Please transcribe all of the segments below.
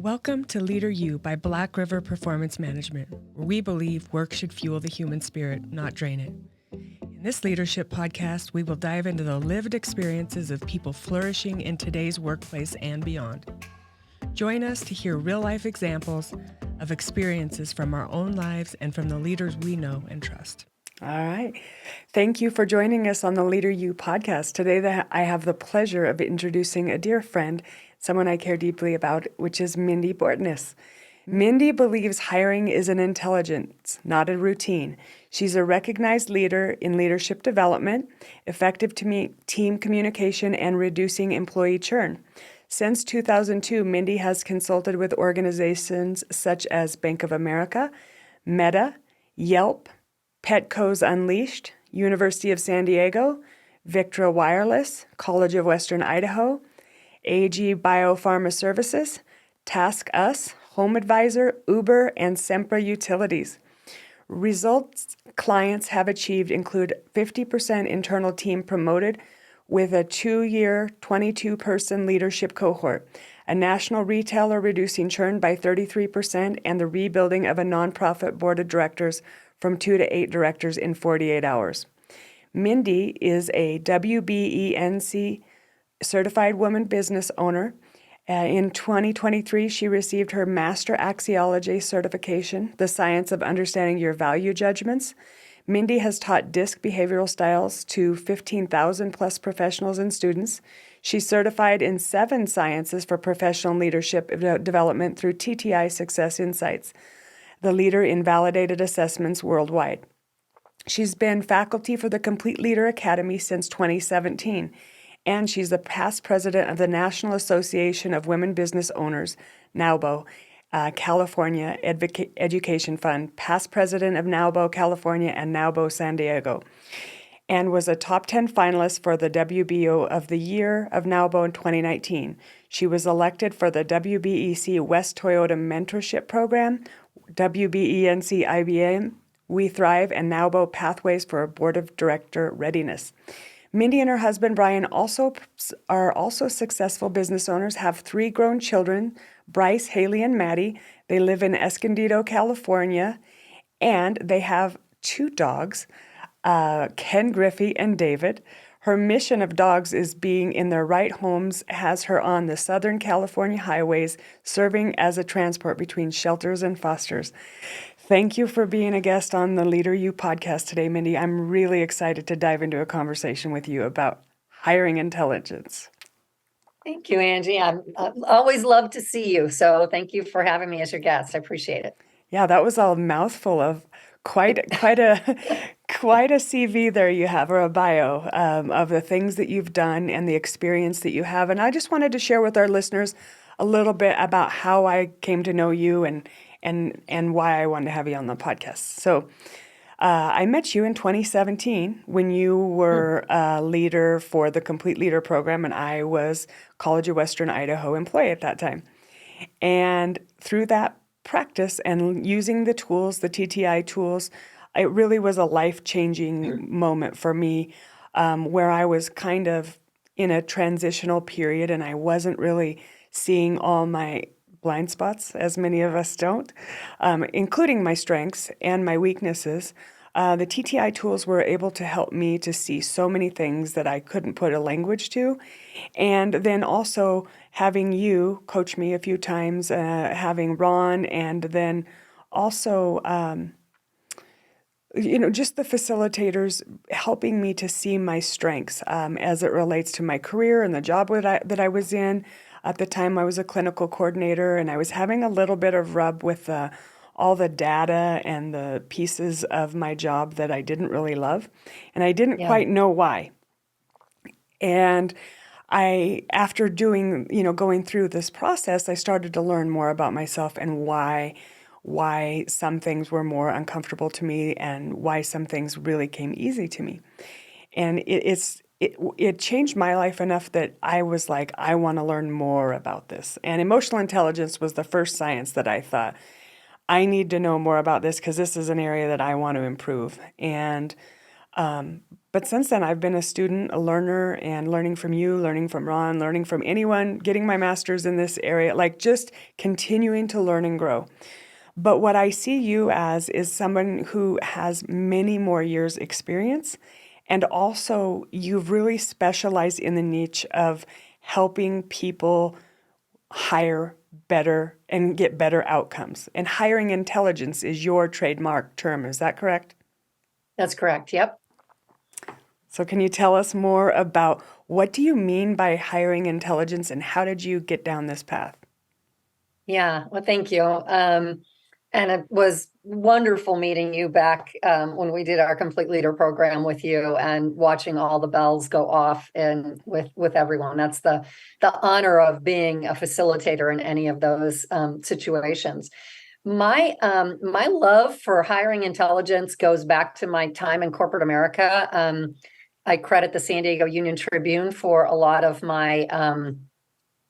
Welcome to Leader U by Black River Performance Management, where we believe work should fuel the human spirit, not drain it. In this leadership podcast, we will dive into the lived experiences of people flourishing in today's workplace and beyond. Join us to hear real-life examples of experiences from our own lives and from the leaders we know and trust. All right. Thank you for joining us on the Leader U podcast. Today, I have the pleasure of introducing a dear friend, someone I care deeply about, which is Mindy Bortness. Mindy believes hiring is an intelligence, not a routine. She's a recognized leader in leadership development, effective team communication, and reducing employee churn. Since 2002, Mindy has consulted with organizations such as Bank of America, Meta, Yelp, Petco's Unleashed, University of San Diego, Victra Wireless, College of Western Idaho, AG Biopharma Services, Task Us, Home Advisor, Uber, and Sempra Utilities. Results clients have achieved include 50% internal team promoted with a 2-year, 22-person leadership cohort, a national retailer reducing churn by 33%, and the rebuilding of a nonprofit board of directors from 2 to 8 directors in 48 hours. Mindy is a WBENC certified woman business owner. In 2023, she received her Master Axiology certification, the science of understanding your value judgments. Mindy has taught DISC behavioral styles to 15,000 plus professionals and students. She's certified in 7 sciences for professional leadership development through TTI Success Insights, the leader in validated assessments worldwide. She's been faculty for the Complete Leader Academy since 2017, and she's the past president of the National Association of Women Business Owners, NAWBO, California Education Fund, past president of NAWBO California and NAWBO San Diego, and was a top 10 finalist for the WBO of the Year of NAWBO in 2019. She was elected for the WBEC West Toyota Mentorship Program, WBENC IBM, We Thrive, and NAWBO Pathways for Board of Director Readiness. Mindy and her husband, Brian, are also successful business owners, have 3 grown children, Bryce, Haley, and Maddie. They live in Escondido, California, and they have 2 dogs, Ken Griffey and David. Her mission of dogs is being in their right homes, has her on the Southern California highways, serving as a transport between shelters and fosters. Thank you for being a guest on the Leader U podcast today, Mindy. I'm really excited to dive into a conversation with you about hiring intelligence. Thank you, Angie. I always love to see you. So thank you for having me as your guest. I appreciate it. Yeah, that was a mouthful of quite a CV there you have, or a bio of the things that you've done and the experience that you have. And I just wanted to share with our listeners a little bit about how I came to know you and why I wanted to have you on the podcast. So I met you in 2017 when you were a leader for the Complete Leader program, and I was College of Western Idaho employee at that time. And through that practice and using the tools, the TTI tools, it really was a life-changing moment for me, where I was kind of in a transitional period and I wasn't really seeing all my blind spots, as many of us don't, including my strengths and my weaknesses. The TTI tools were able to help me to see so many things that I couldn't put a language to. And then also having you coach me a few times, having Ron, and then also, just the facilitators helping me to see my strengths as it relates to my career and the job that I was in. At the time, I was a clinical coordinator, and I was having a little bit of rub with all the data and the pieces of my job that I didn't really love, and I didn't quite know why. And after going through this process, I started to learn more about myself and why some things were more uncomfortable to me and why some things really came easy to me. And it changed my life enough that I was like, I want to learn more about this. And emotional intelligence was the first science that I thought, I need to know more about this because this is an area that I want to improve. And But since then, I've been a student, a learner, and learning from you, learning from Ron, learning from anyone, getting my master's in this area, like just continuing to learn and grow. But what I see you as is someone who has many more years experience, and also you've really specialized in the niche of helping people hire better and get better outcomes. And hiring intelligence is your trademark term. Is that correct? That's correct. Yep. So can you tell us more about what do you mean by hiring intelligence and how did you get down this path? Yeah. Well, thank you. And it was wonderful meeting you back when we did our complete leader program with you and watching all the bells go off and with everyone. That's the honor of being a facilitator in any of those situations. My love for hiring intelligence goes back to my time in corporate America. I credit the San Diego Union Tribune for a lot of my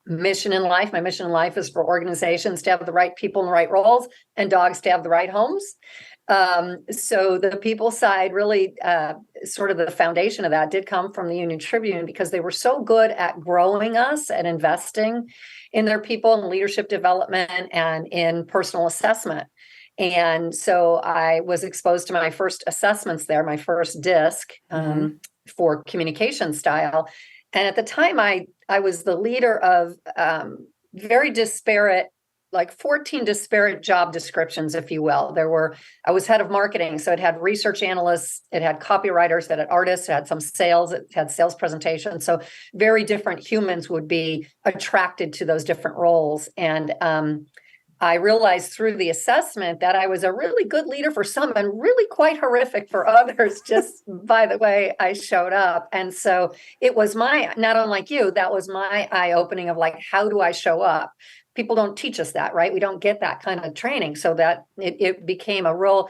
mission in life. My mission in life is for organizations to have the right people in the right roles and dogs to have the right homes. So the people side really sort of the foundation of that did come from the Union Tribune because they were so good at growing us and investing in their people and leadership development and in personal assessment. And so I was exposed to my first assessments there, my first disc for communication style. And at the time, I was the leader of very disparate, like 14 disparate job descriptions, if you will. I was head of marketing, so it had research analysts, it had copywriters, it had artists, it had some sales, it had sales presentations. So very different humans would be attracted to those different roles. And I realized through the assessment that I was a really good leader for some and really quite horrific for others, just by the way I showed up. And so it was not unlike you, that was my eye-opening of like, how do I show up? People don't teach us that, right? We don't get that kind of training. So that it became a real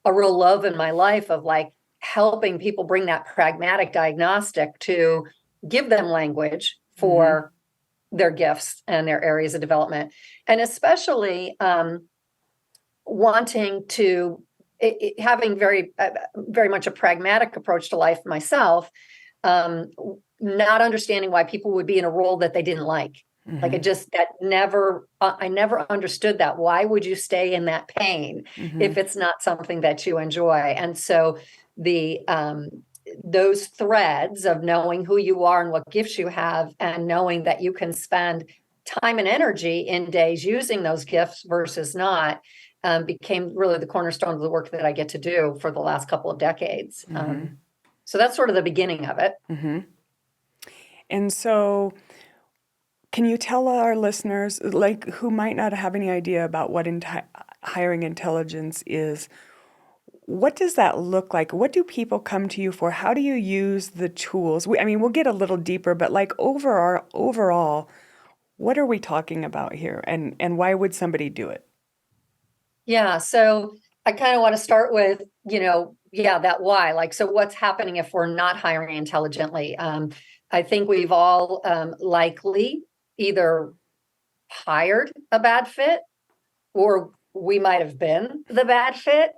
love in my life of like helping people bring that pragmatic diagnostic to give them language for their gifts and their areas of development. And especially wanting to, having very much a pragmatic approach to life myself, not understanding why people would be in a role that they didn't like. Like I never understood that. Why would you stay in that pain if it's not something that you enjoy? And so those threads of knowing who you are and what gifts you have and knowing that you can spend time and energy in days using those gifts versus not became really the cornerstone of the work that I get to do for the last couple of decades. So that's sort of the beginning of it. And so can you tell our listeners, like who might not have any idea about what hiring intelligence is, what does that look like? What do people come to you for? How do you use the tools? We'll get a little deeper, but like overall, what are we talking about here? And why would somebody do it? Yeah. So I kind of want to start with, that why. Like, so what's happening if we're not hiring intelligently? I think we've all likely either hired a bad fit or we might have been the bad fit.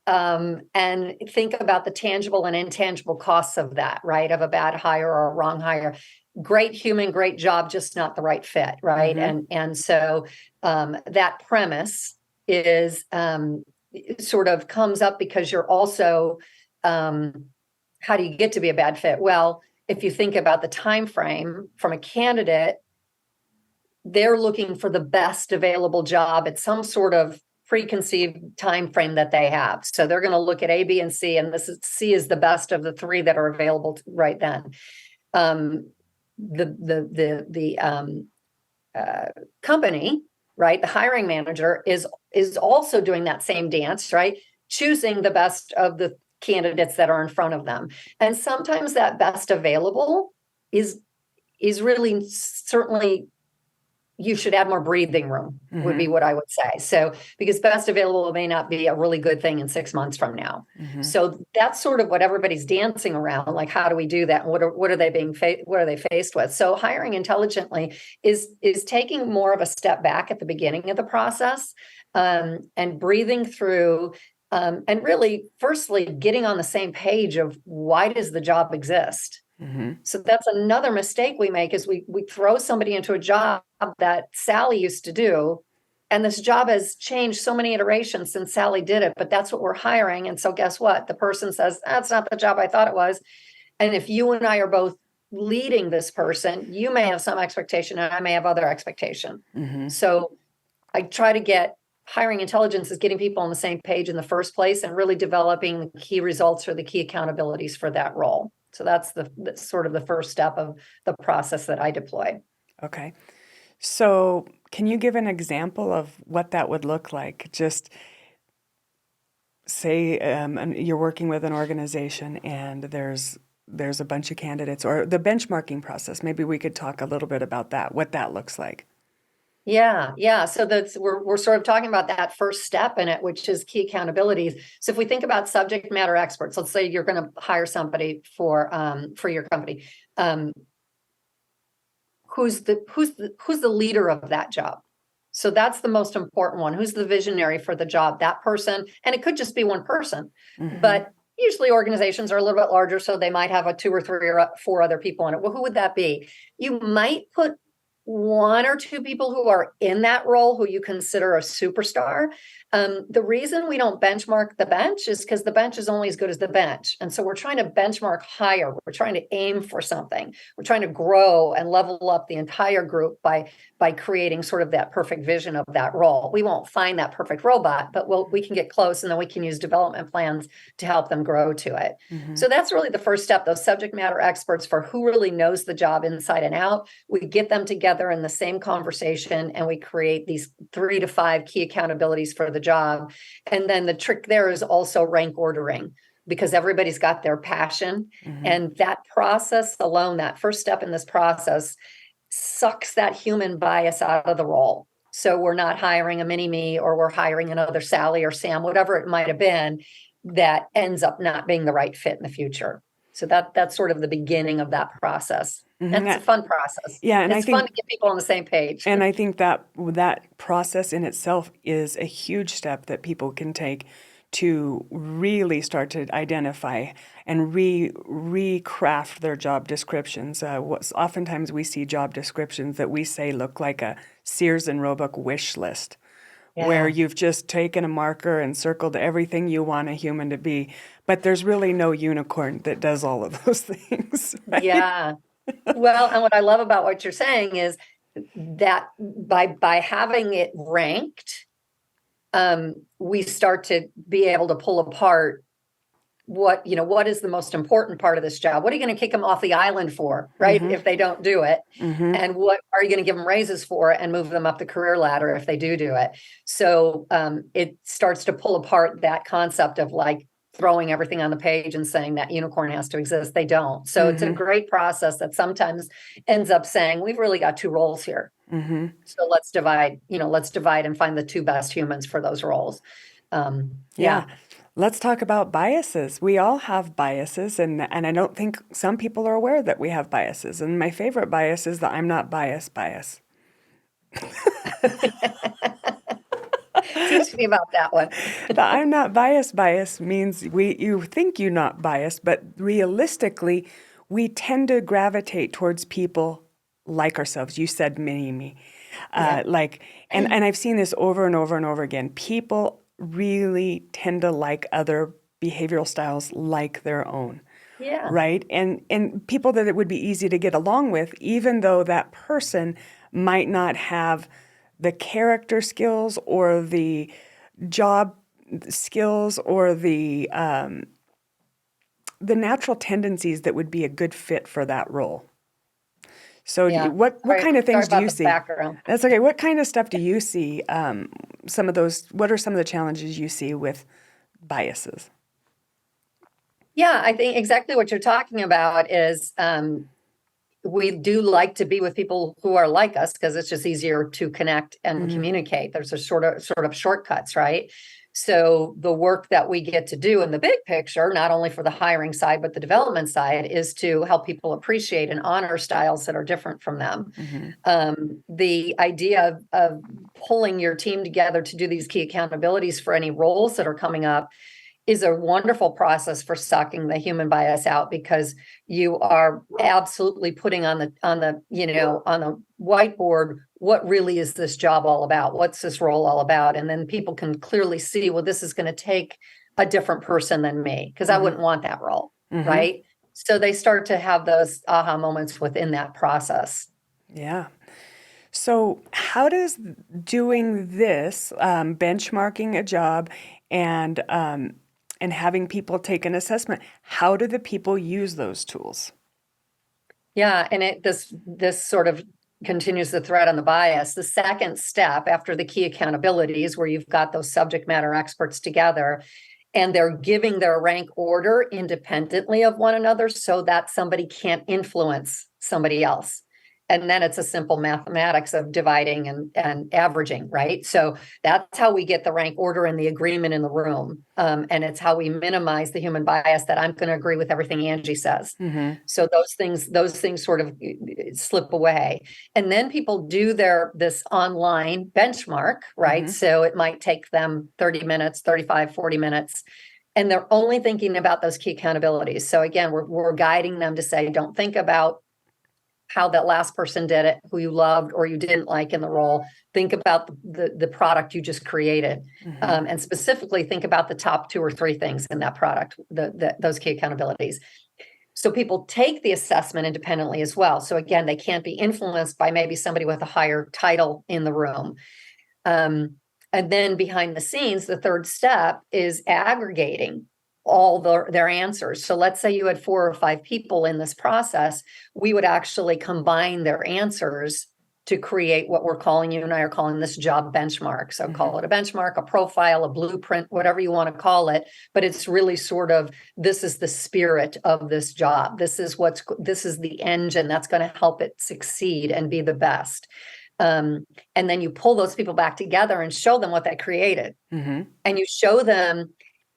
And think about the tangible and intangible costs of that, right? Of a bad hire or a wrong hire. Great human, great job, just not the right fit, right? And so that premise is sort of comes up because you're also, how do you get to be a bad fit? Well, if you think about the time frame from a candidate, they're looking for the best available job at some sort of preconceived time frame that they have. So they're going to look at A, B, and C, and C is the best of the three that are available right then. The company, right, the hiring manager is also doing that same dance, right, choosing the best of the candidates that are in front of them. And sometimes that best available is really certainly. You should add more breathing room would be what I would say. So, because best available may not be a really good thing in 6 months from now. So that's sort of what everybody's dancing around. Like, how do we do that? And what are they faced with? So hiring intelligently is taking more of a step back at the beginning of the process and breathing through And really, firstly, getting on the same page of why does the job exist? So that's another mistake we make is we throw somebody into a job that Sally used to do. And this job has changed so many iterations since Sally did it, but that's what we're hiring. And so guess what? The person says, that's not the job I thought it was. And if you and I are both leading this person, you may have some expectation and I may have other expectation. So I try to get hiring intelligence is getting people on the same page in the first place and really developing the key results or the key accountabilities for that role. So that's the sort of the first step of the process that I deploy. Okay. So can you give an example of what that would look like? Just say you're working with an organization and there's a bunch of candidates, or the benchmarking process. Maybe we could talk a little bit about that, what that looks like. Yeah. So we're sort of talking about that first step in it, which is key accountabilities. So if we think about subject matter experts, let's say you're going to hire somebody for your company. Who's the leader of that job? So that's the most important one. Who's the visionary for the job? That person, and it could just be one person, but usually organizations are a little bit larger, so they might have 2 or 3 or 4 other people in it. Well, who would that be? You might put 1 or 2 people who are in that role who you consider a superstar. The reason we don't benchmark the bench is because the bench is only as good as the bench. And so we're trying to benchmark higher. We're trying to aim for something. We're trying to grow and level up the entire group by creating sort of that perfect vision of that role. We won't find that perfect robot, but we can get close, and then we can use development plans to help them grow to it. So that's really the first step, those subject matter experts for who really knows the job inside and out. We get them together in the same conversation, and we create these 3 to 5 key accountabilities for the job. And then the trick there is also rank ordering, because everybody's got their passion. And that process alone, that first step in this process, sucks that human bias out of the role. So we're not hiring a mini me, or we're hiring another Sally or Sam, whatever it might have been, that ends up not being the right fit in the future. So that's sort of the beginning of that process. And it's a fun process. Yeah, and it's fun to get people on the same page. And I think that process in itself is a huge step that people can take to really start to identify and recraft their job descriptions. Oftentimes we see job descriptions that we say look like a Sears and Roebuck wish list, where you've just taken a marker and circled everything you want a human to be, but there's really no unicorn that does all of those things. Right? Yeah. Well, and what I love about what you're saying is that by having it ranked, we start to be able to pull apart what is the most important part of this job? What are you going to kick them off the island for, right? If they don't do it, and what are you going to give them raises for and move them up the career ladder if they do it? So it starts to pull apart that concept of like throwing everything on the page and saying that unicorn has to exist. They don't. So it's a great process that sometimes ends up saying, we've really got 2 roles here. So let's divide and find the 2 best humans for those roles. Let's talk about biases. We all have biases, and I don't think some people are aware that we have biases. And my favorite bias is the I'm not biased bias. Teach me about that one. The I'm not biased bias means you think you're not biased, but realistically, we tend to gravitate towards people like ourselves. You said mini-me. And I've seen this over and over and over again. People really tend to like other behavioral styles like their own. Yeah. Right? And people that it would be easy to get along with, even though that person might not have the character skills or the job skills or the natural tendencies that would be a good fit for that role. So what kind of things do you see? Background. That's okay. What kind of stuff do you see? What are some of the challenges you see with biases? Yeah, I think exactly what you're talking about is we do like to be with people who are like us because it's just easier to connect and Mhm. communicate. There's a sort of shortcuts, right? So the work that we get to do in the big picture, not only for the hiring side, but the development side, is to help people appreciate and honor styles that are different from them. The idea of pulling your team together to do these key accountabilities for any roles that are coming up is a wonderful process for sucking the human bias out, because you are absolutely putting on the whiteboard, what really is this job all about? What's this role all about? And then people can clearly see, well, this is going to take a different person than me, because I wouldn't want that role, right? So they start to have those aha moments within that process. Yeah. So how does doing this, benchmarking a job and having people take an assessment, how do the people use those tools? Yeah, and this sort of continues the thread on the bias. The second step after the key accountabilities, where you've got those subject matter experts together and they're giving their rank order independently of one another so that somebody can't influence somebody else. And then it's a simple mathematics of dividing and averaging, right? So that's how we get the rank order and the agreement in the room. And it's how we minimize the human bias that I'm going to agree with everything Angie says. So those things sort of slip away. And then people do this online benchmark, right? So it might take them 30 minutes, 35, 40 minutes. And they're only thinking about those key accountabilities. So again, we're guiding them to say, don't think about how that last person did it, who you loved or you didn't like in the role. Think about the product you just created. And specifically think about the top 2 or 3 things in that product, those key accountabilities. So people take the assessment independently as well. So again, they can't be influenced by maybe somebody with a higher title in the room. And then behind the scenes, the third step is aggregating all their answers. So let's say you had 4 or 5 people in this process, we would actually combine their answers to create what you and I are calling this job benchmark. So call it a benchmark, a profile, a blueprint, whatever you want to call it. But it's really sort of, this is the spirit of this job. This is the engine that's going to help it succeed and be the best. And then you pull those people back together and show them what that created. And you show them,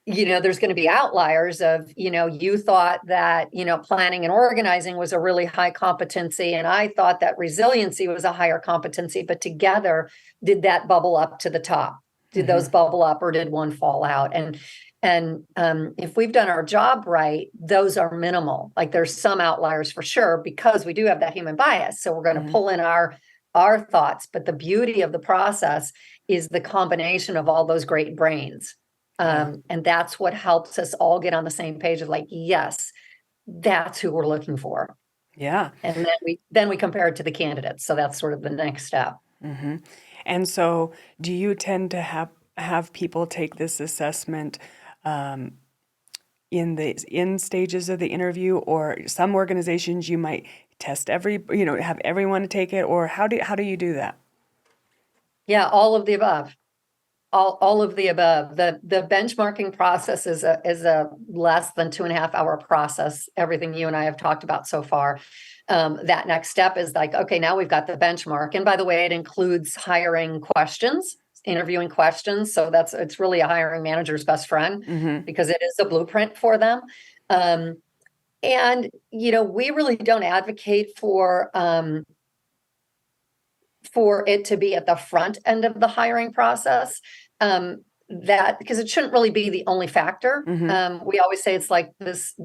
there's going to be outliers of, you thought that, planning and organizing was a really high competency. And I thought that resiliency was a higher competency, but together, did that bubble up to the top? Did those bubble up, or did one fall out? And if we've done our job right, those are minimal. Like there's some outliers for sure, because we do have that human bias. So we're going to pull in our thoughts. But the beauty of the process is the combination of all those great brains. And that's what helps us all get on the same page of like, yes, that's who we're looking for. Yeah. And then we compare it to the candidates. So that's sort of the next step. And so do you tend to have people take this assessment in stages of the interview, or some organizations you might test have everyone take it, or how do you do that? Yeah, all of the above. All of the above. The benchmarking process is a less than 2.5 hour process. Everything you and I have talked about so far. That next step is like, okay, now we've got the benchmark. And by the way, it includes hiring questions, interviewing questions. So it's really a hiring manager's best friend, because it is a blueprint for them. And we really don't advocate for it to be at the front end of the hiring process, because it shouldn't really be the only factor. We always say it's like this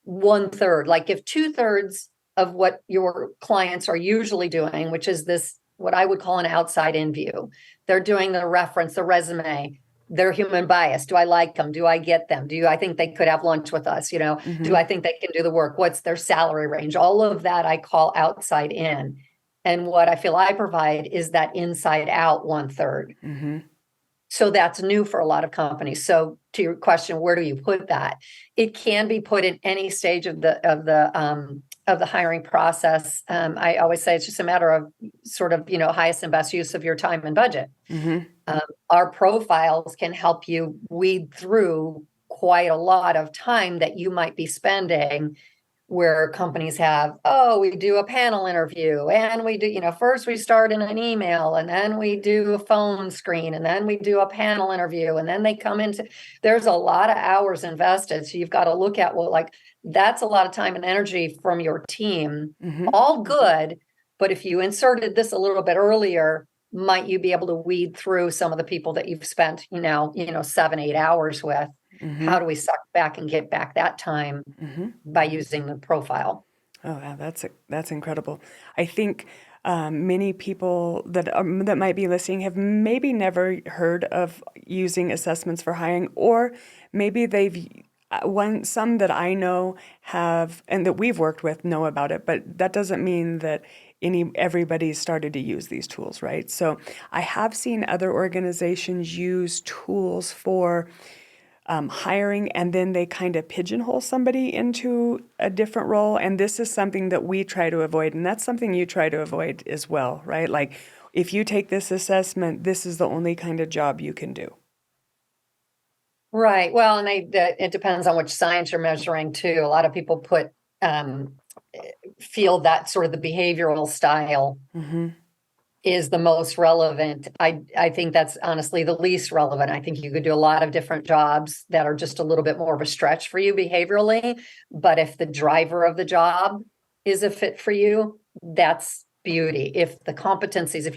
1/3, like if 2/3 of what your clients are usually doing, which is this, what I would call an outside in view, they're doing the reference, the resume, their human bias. Do I like them? Do I get them? I think they could have lunch with us? Do I think they can do the work? What's their salary range? All of that I call outside in. And what I feel I provide is that inside out 1/3. So that's new for a lot of companies. So to your question, where do you put that? It can be put in any stage of the hiring process. I always say it's just a matter of sort of, highest and best use of your time and budget. Our profiles can help you weed through quite a lot of time that you might be spending where companies have, oh, we do a panel interview and we do, first we start in an email and then we do a phone screen and then we do a panel interview and then they come into, there's a lot of hours invested. So you've got to look at, well, like that's a lot of time and energy from your team, all good. But if you inserted this a little bit earlier, might you be able to weed through some of the people that you've spent, 7-8 hours with? How do we suck back and get back that time by using the profile? Oh, wow, that's incredible. I think many people that might be listening have maybe never heard of using assessments for hiring, or maybe some that I know have and that we've worked with know about it, but that doesn't mean that everybody's started to use these tools, right? So I have seen other organizations use tools for hiring, and then they kind of pigeonhole somebody into a different role. And this is something that we try to avoid. And that's something you try to avoid as well, right? Like if you take this assessment, this is the only kind of job you can do. Right. Well, and it depends on which science you're measuring too. A lot of people feel that sort of the behavioral style is the most relevant. I think that's honestly the least relevant. I think you could do a lot of different jobs that are just a little bit more of a stretch for you behaviorally. But if the driver of the job is a fit for you, that's beauty. If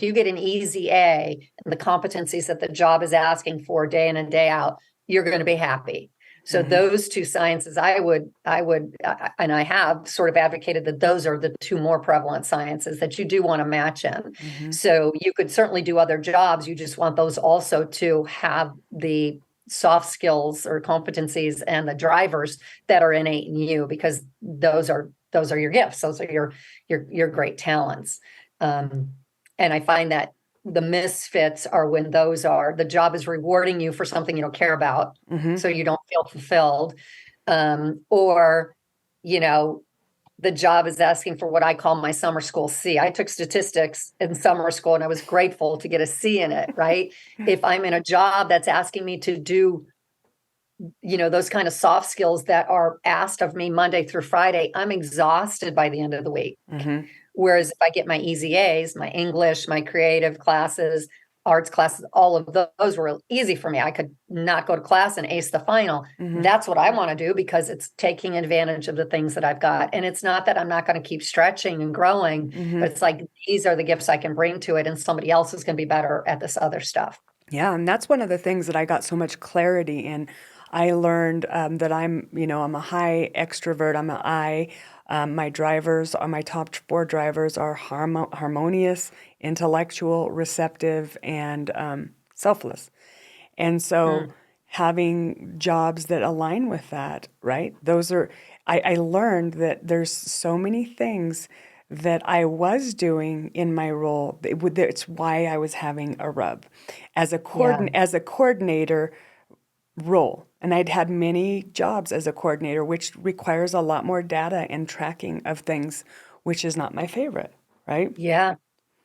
you get an easy A and the competencies that the job is asking for day in and day out, you're going to be happy. So those two sciences, I would, and I have sort of advocated that those are the two more prevalent sciences that you do want to match in. So you could certainly do other jobs. You just want those also to have the soft skills or competencies and the drivers that are innate in you, because those are your gifts. Those are your great talents. And I find that the misfits are when the job is rewarding you for something you don't care about. So you don't feel fulfilled. Or, the job is asking for what I call my summer school C. I took statistics in summer school and I was grateful to get a C in it, right? If I'm in a job that's asking me to do, those kind of soft skills that are asked of me Monday through Friday, I'm exhausted by the end of the week. Whereas if I get my easy A's, my English, my creative classes, arts classes, all of those were easy for me. I could not go to class and ace the final. That's what I want to do, because it's taking advantage of the things that I've got. And it's not that I'm not going to keep stretching and growing, but it's like, these are the gifts I can bring to it, and somebody else is going to be better at this other stuff. Yeah, and that's one of the things that I got so much clarity in. I learned that I'm a high extrovert. I'm an I. My top 4 drivers are harmonious, intellectual, receptive, and selfless. And so having jobs that align with that, right? I learned that there's so many things that I was doing in my role. It's why I was having a rub as a coordinator role. And I'd had many jobs as a coordinator, which requires a lot more data and tracking of things, which is not my favorite, right? Yeah.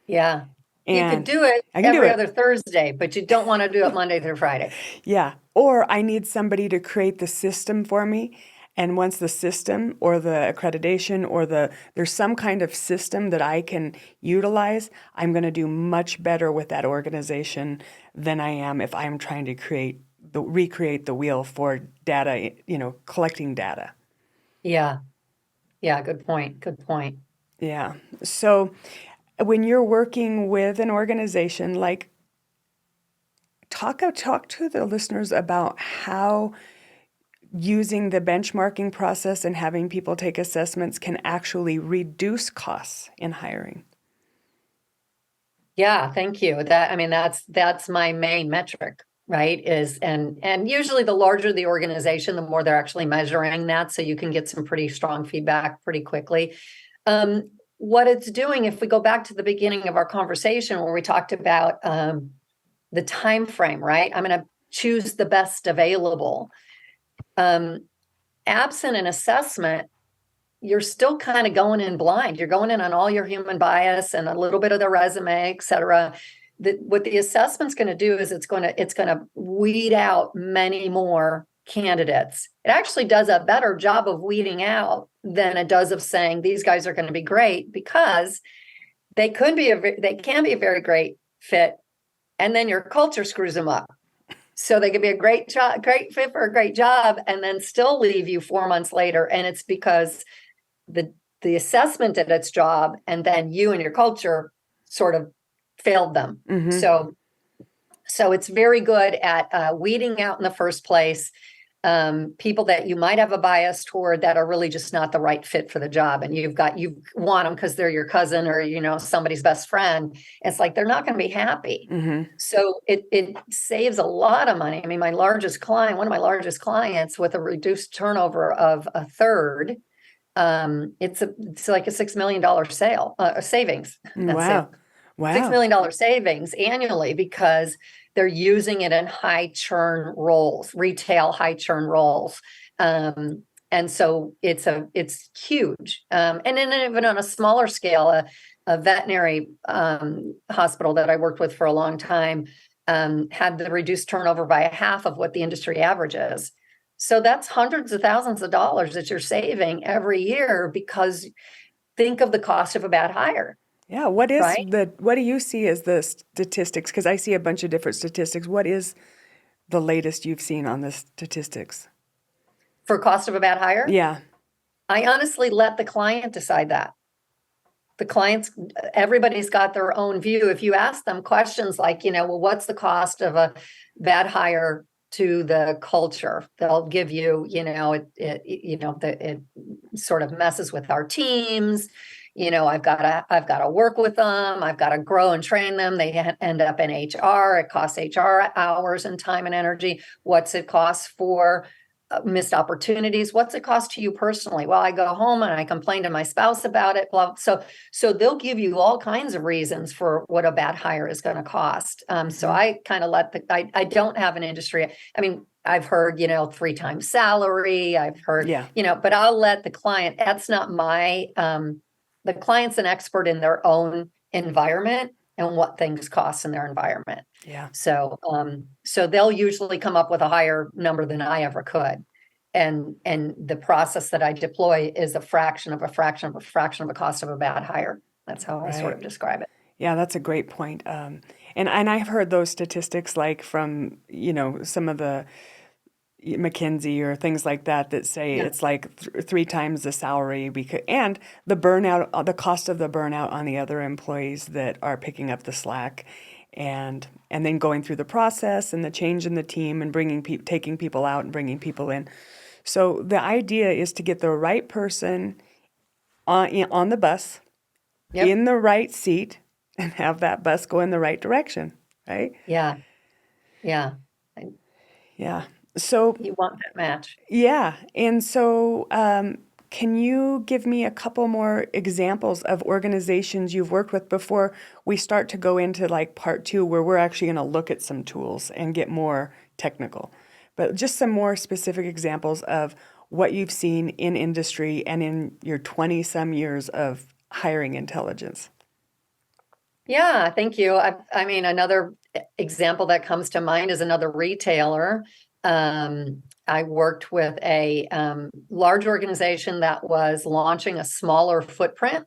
Yeah. You could And do it I can do every it. other Thursday, but you don't want to do it Monday through Friday. Yeah. Or I need somebody to create the system for me. And once the system or the accreditation or there's some kind of system that I can utilize, I'm going to do much better with that organization than I am if I'm trying to recreate the wheel for data, collecting data. Yeah. Yeah. Good point. Good point. Yeah. So when you're working with an organization, like talk to the listeners about how using the benchmarking process and having people take assessments can actually reduce costs in hiring. Yeah, thank you. That's my main metric, right? And usually the larger the organization, the more they're actually measuring that, so you can get some pretty strong feedback pretty quickly. What it's doing, if we go back to the beginning of our conversation where we talked about the time frame, right? I'm going to choose the best available. Absent an assessment, you're still kind of going in blind. You're going in on all your human bias and a little bit of the resume, et cetera. What the assessment's going to do is it's going to weed out many more candidates, it actually does a better job of weeding out than it does of saying these guys are going to be great, because they can be a very great fit, and then your culture screws them up. So they could be a great fit for a great job, and then still leave you 4 months later, and it's because the assessment did its job, and then you and your culture sort of failed them. Mm-hmm. So it's very good at weeding out in the first place people that you might have a bias toward that are really just not the right fit for the job. And you want them because they're your cousin or, somebody's best friend. It's like, they're not going to be happy. Mm-hmm. So it saves a lot of money. I mean, one of my largest clients with a reduced turnover of a third, it's like a $6 million savings. That's Wow. it. Wow. $6 million savings annually, because they're using it in high churn roles, retail high churn roles. And so it's huge. And then even on a smaller scale, a veterinary hospital that I worked with for a long time had the reduced turnover by half of what the industry average is. So that's hundreds of thousands of dollars that you're saving every year, because think of the cost of a bad hire. Yeah. What do you see as the statistics? Because I see a bunch of different statistics. What is the latest you've seen on the statistics? For cost of a bad hire? Yeah. I honestly let the client decide that. Everybody's got their own view. If you ask them questions like, well, what's the cost of a bad hire to the culture? They'll give you, it sort of messes with our teams. I've got to work with them. I've got to grow and train them. They end up in HR. It costs HR hours and time and energy. What's it cost for missed opportunities? What's it cost to you personally? Well, I go home and I complain to my spouse about it. Blah. So they'll give you all kinds of reasons for what a bad hire is going to cost. So I kind of I don't have an industry. I mean, I've heard, 3 times salary. I've heard, but I'll let the client. That's not my. The client's an expert in their own environment and what things cost in their environment. Yeah. So they'll usually come up with a higher number than I ever could. And the process that I deploy is a fraction of a fraction of a fraction of the cost of a bad hire. That's how I sort of describe it. Yeah, that's a great point. And I've heard those statistics like from, some of the McKinsey or things like that say it's like 3 times the salary, and the burnout, the cost of the burnout on the other employees that are picking up the slack, and then going through the process and the change in the team and taking people out and bringing people in. So the idea is to get the right person on the bus, in the right seat, and have that bus go in the right direction, right? Yeah. So you want that match. Yeah. And so can you give me a couple more examples of organizations you've worked with before we start to go into like part 2, where we're actually going to look at some tools and get more technical, but just some more specific examples of what you've seen in industry and in your 20 some years of hiring intelligence. Yeah, thank you. I mean, another example that comes to mind is another retailer. I worked with a large organization that was launching a smaller footprint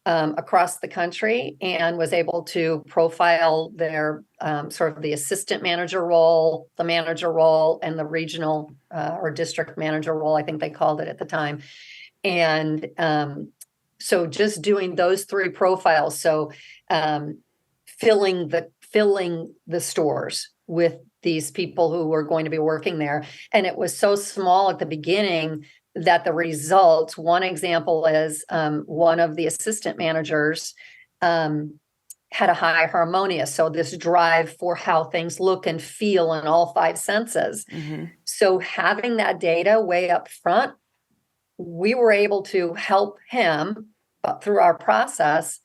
across the country, and was able to profile their sort of the assistant manager role, the manager role, and the regional or district manager role, I think they called it at the time. And so just doing those 3 profiles, so filling the stores with these people who were going to be working there. And it was so small at the beginning that the results, one example is one of the assistant managers had a high harmonious. So this drive for how things look and feel in all 5 senses. Mm-hmm. So having that data way up front, we were able to help him through our process.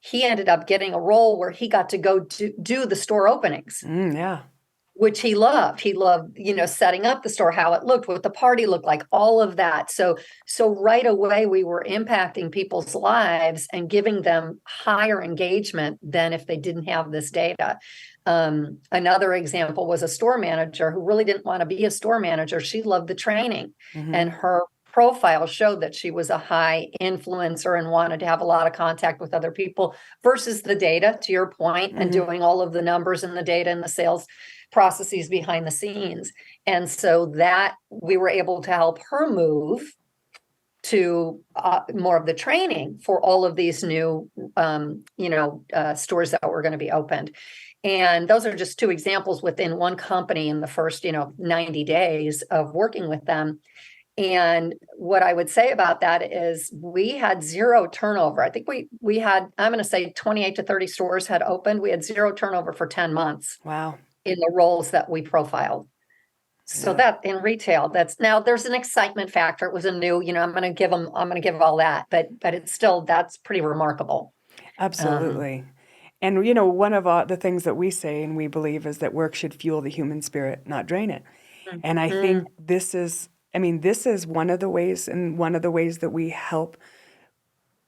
He ended up getting a role where he got to go do the store openings. Yeah. which he loved. He loved, setting up the store, how it looked, what the party looked like, all of that. So right away we were impacting people's lives and giving them higher engagement than if they didn't have this data. Another example was a store manager who really didn't want to be a store manager. She loved the training, and her profile showed that she was a high influencer and wanted to have a lot of contact with other people versus the data, to your point, and doing all of the numbers and the data and the sales processes behind the scenes. And so that we were able to help her move to more of the training for all of these new, stores that were going to be opened. And those are just two examples within one company in the first, 90 days of working with them. And what I would say about that is we had zero turnover. I think we had, I'm going to say 28 to 30 stores had opened. We had zero turnover for 10 months. Wow. In the roles that we profiled. So that in retail, that's now there's an excitement factor. It was a new, I'm going to give all that, but it's still, that's pretty remarkable. Absolutely. And, one of the things that we say and we believe is that work should fuel the human spirit, not drain it. And I think this is one of the ways, and one of the ways that we help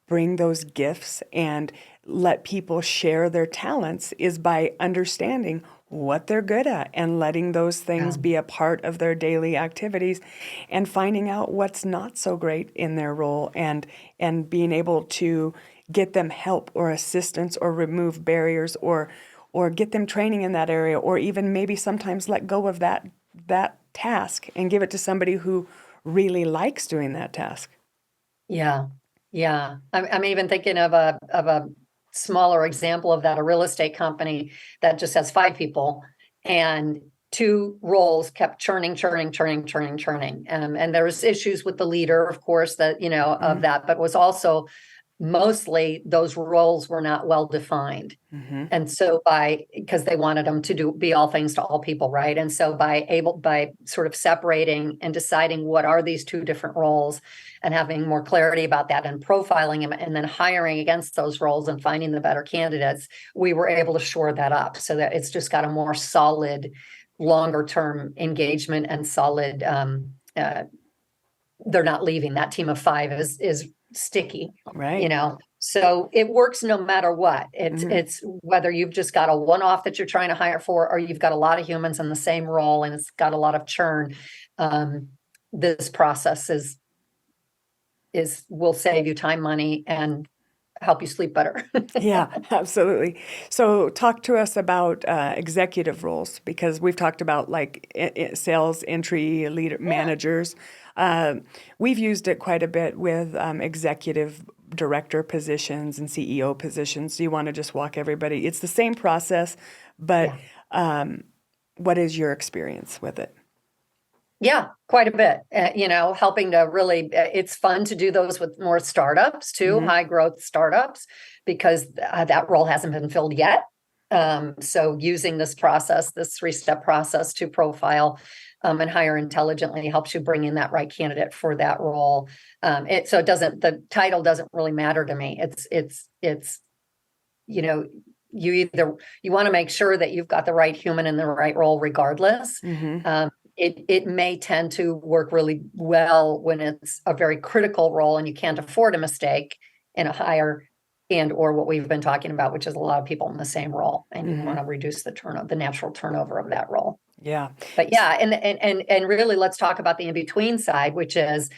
bring those gifts and let people share their talents is by understanding what they're good at and letting those things be a part of their daily activities, and finding out what's not so great in their role, and being able to get them help or assistance or remove barriers or get them training in that area, or even maybe sometimes let go of that task and give it to somebody who really likes doing that task. Yeah. I'm even thinking of a smaller example of that, a real estate company that just has 5 people, and 2 roles kept churning. And there's issues with the leader, of course, that, of that, but was also mostly those roles were not well defined. And so because they wanted them to be all things to all people, right? And so by sort of separating and deciding what are these 2 different roles and having more clarity about that and profiling them and then hiring against those roles and finding the better candidates, we were able to shore that up so that it's just got a more solid, longer term engagement and solid, they're not leaving. That team of 5 is sticky, right? So it works no matter what. It's whether you've just got a one-off that you're trying to hire for, or you've got a lot of humans in the same role and it's got a lot of churn. This process will save you time, money, and help you sleep better. Yeah, absolutely. So talk to us about executive roles, because we've talked about like sales, entry, leader, managers. We've used it quite a bit with executive director positions and CEO positions. Do you want to just walk everybody? It's the same process, but what is your experience with it? Yeah, quite a bit. Helping to really, it's fun to do those with more startups too, high growth startups, because that role hasn't been filled yet. So using this process, this 3-step process to profile and hire intelligently helps you bring in that right candidate for that role. The title doesn't really matter to me. It's you want to make sure that you've got the right human in the right role regardless. It may tend to work really well when it's a very critical role and you can't afford a mistake in a hire and or what we've been talking about, which is a lot of people in the same role, and you want to reduce the natural turnover of that role. Yeah. But and really let's talk about the in-between side, which is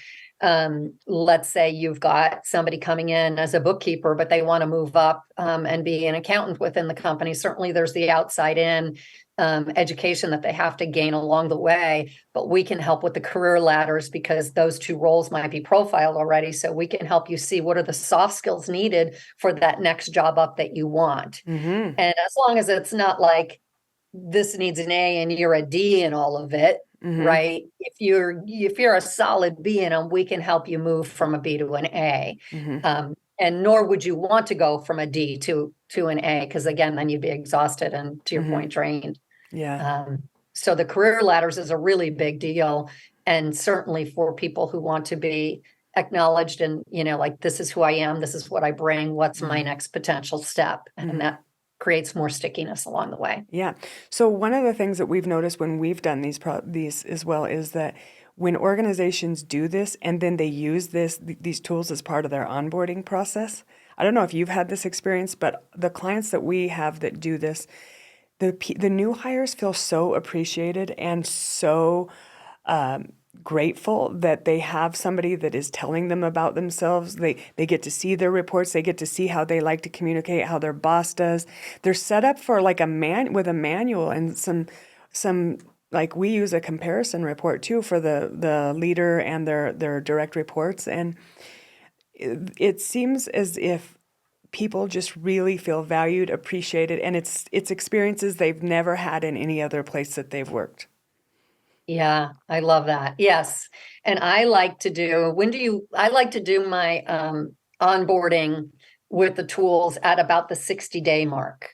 let's say you've got somebody coming in as a bookkeeper, but they want to move up and be an accountant within the company. Certainly there's the outside in education that they have to gain along the way, but we can help with the career ladders because those 2 roles might be profiled already. So we can help you see what are the soft skills needed for that next job up that you want. And as long as it's not like this needs an A and you're a D in all of it, right? If you're a solid B in them, we can help you move from a B to an A. And nor would you want to go from a D to an A, because again, then you'd be exhausted and, to your point, drained. Yeah. So the career ladders is a really big deal. And certainly for people who want to be acknowledged and, like, this is who I am, this is what I bring, what's my next potential step. And creates more stickiness along the way. Yeah. So one of the things that we've noticed when we've done these as well is that when organizations do this and then they use these tools as part of their onboarding process, I don't know if you've had this experience, but the clients that we have that do this, the new hires feel so appreciated and so grateful that they have somebody that is telling them about themselves. They get to see their reports. They get to see how they like to communicate, how their boss does. They're set up for like with a manual and some like we use a comparison report too for the leader and their direct reports. And it seems as if people just really feel valued, appreciated, and it's experiences they've never had in any other place that they've worked. Yeah, I love that. Yes. And I like to do my onboarding with the tools at about the 60-day mark.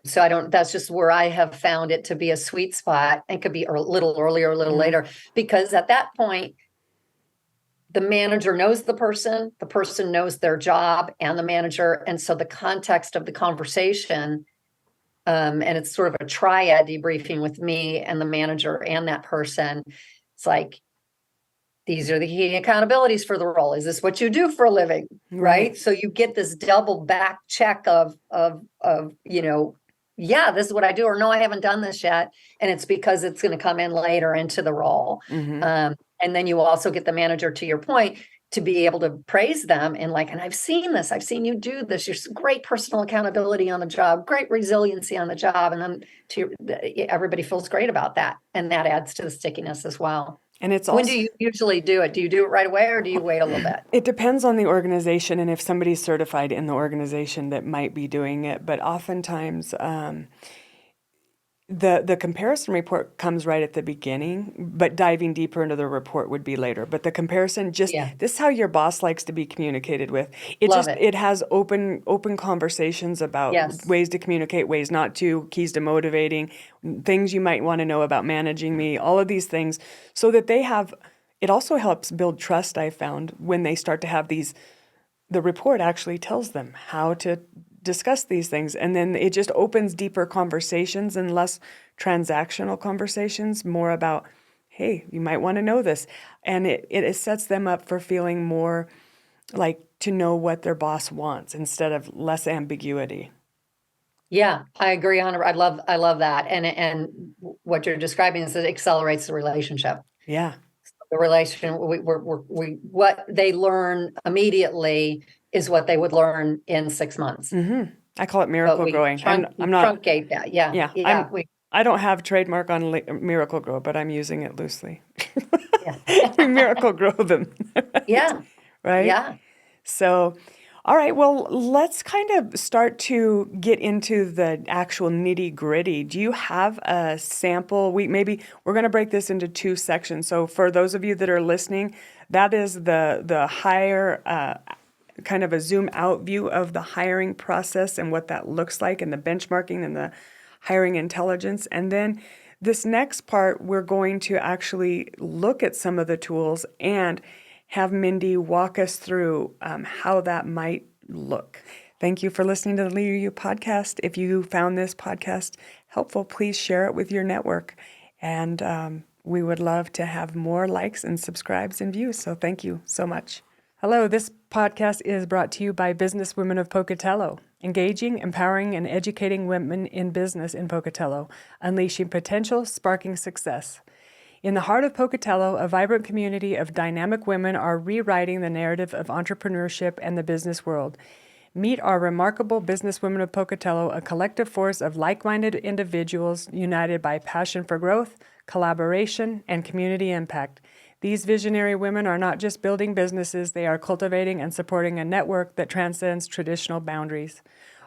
So that's just where I have found it to be a sweet spot. It could be a little earlier, a little later, because at that point, the manager knows the person knows their job and the manager. And so the context of the conversation, and it's sort of a triad debriefing with me and the manager and that person. It's like, these are the key accountabilities for the role. Is this what you do for a living? Right. So you get this double back check of, yeah, this is what I do, or no, I haven't done this yet. And it's because it's going to come in later into the role. And then you also get the manager, to your point, to be able to praise them and I've seen this, I've seen you do this. You're great personal accountability on the job, great resiliency on the job. And then everybody feels great about that. And that adds to the stickiness as well. And it's also, when do you usually do it? Do you do it right away or do you wait a little bit? It depends on the organization and if somebody's certified in the organization that might be doing it. But oftentimes, the comparison report comes right at the beginning, but diving deeper into the report would be later. But the comparison, this is how your boss likes to be communicated with. It has open conversations about ways to communicate, ways not to, keys to motivating, things you might want to know about managing me, all of these things, so that it also helps build trust, I found, when they start to have the report actually tells them how to discuss these things, and then it just opens deeper conversations and less transactional conversations, more about, hey, you might want to know this, and it sets them up for feeling more like to know what their boss wants instead of less ambiguity. Yeah, I agree on it. I love that, and what you're describing is it accelerates the relationship. Yeah, the relation what they learn immediately is what they would learn in 6 months. I call it miracle growing. I'm not truncate that. Yeah. I don't have trademark on Miracle Grow, but I'm using it loosely. We miracle grow them. Yeah. Right? Yeah. So, all right, well, let's kind of start to get into the actual nitty gritty. Do you have a sample? We're going to break this into 2 sections. So for those of you that are listening, that is the hire, kind of a zoom out view of the hiring process and what that looks like, and the benchmarking and the hiring intelligence. And then this next part, we're going to actually look at some of the tools and have Mindy walk us through how that might look. Thank you for listening to the Leader You podcast. If you found this podcast helpful, please share it with your network. And we would love to have more likes and subscribes and views. So thank you so much. Hello, this podcast is brought to you by Businesswomen of Pocatello, engaging, empowering, and educating women in business in Pocatello, unleashing potential, sparking success. In the heart of Pocatello, a vibrant community of dynamic women are rewriting the narrative of entrepreneurship and the business world. Meet our remarkable Businesswomen of Pocatello, a collective force of like-minded individuals united by passion for growth, collaboration, and community impact. These visionary women are not just building businesses, they are cultivating and supporting a network that transcends traditional boundaries.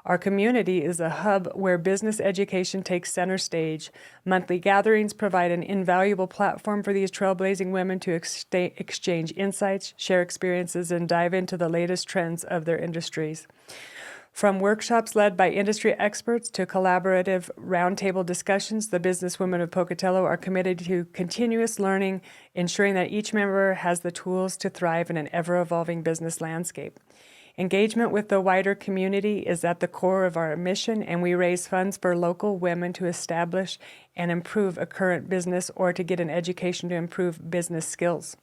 Our community is a hub where business education takes center stage. Monthly gatherings provide an invaluable platform for these trailblazing women to exchange insights, share experiences, and dive into the latest trends of their industries. From workshops led by industry experts to collaborative roundtable discussions, the Businesswomen of Pocatello are committed to continuous learning, ensuring that each member has the tools to thrive in an ever-evolving business landscape. Engagement with the wider community is at the core of our mission, and we raise funds for local women to establish and improve a current business or to get an education to improve business skills.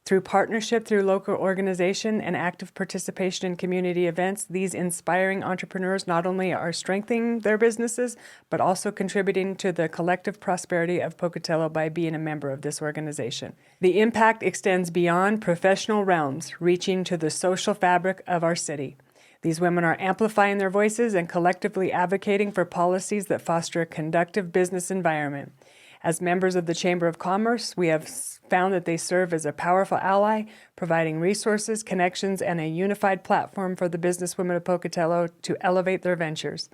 Through partnership, through local organization, and active participation in community events, these inspiring entrepreneurs not only are strengthening their businesses, but also contributing to the collective prosperity of Pocatello by being a member of this organization. The impact extends beyond professional realms, reaching to the social fabric of our city. These women are amplifying their voices and collectively advocating for policies that foster a conducive business environment. As members of the Chamber of Commerce, we have found that they serve as a powerful ally, providing resources, connections, and a unified platform for the businesswomen of Pocatello to elevate their ventures.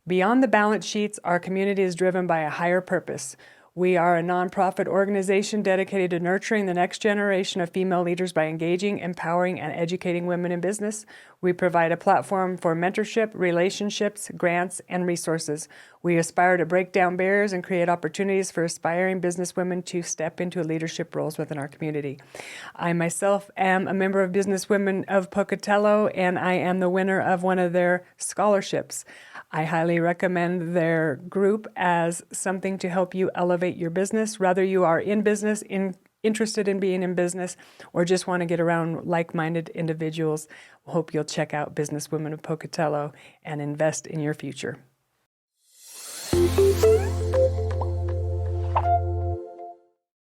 Beyond the balance sheets, our community is driven by a higher purpose. We are a nonprofit organization dedicated to nurturing the next generation of female leaders by engaging, empowering, and educating women in business. We provide a platform for mentorship, relationships, grants, and resources. We aspire to break down barriers and create opportunities for aspiring businesswomen to step into leadership roles within our community. I myself am a member of Businesswomen of Pocatello, and I am the winner of one of their scholarships. I highly recommend their group as something to help you elevate your business, whether you are in business, interested in being in business, or just want to get around like-minded individuals. I hope you'll check out Businesswomen of Pocatello and invest in your future.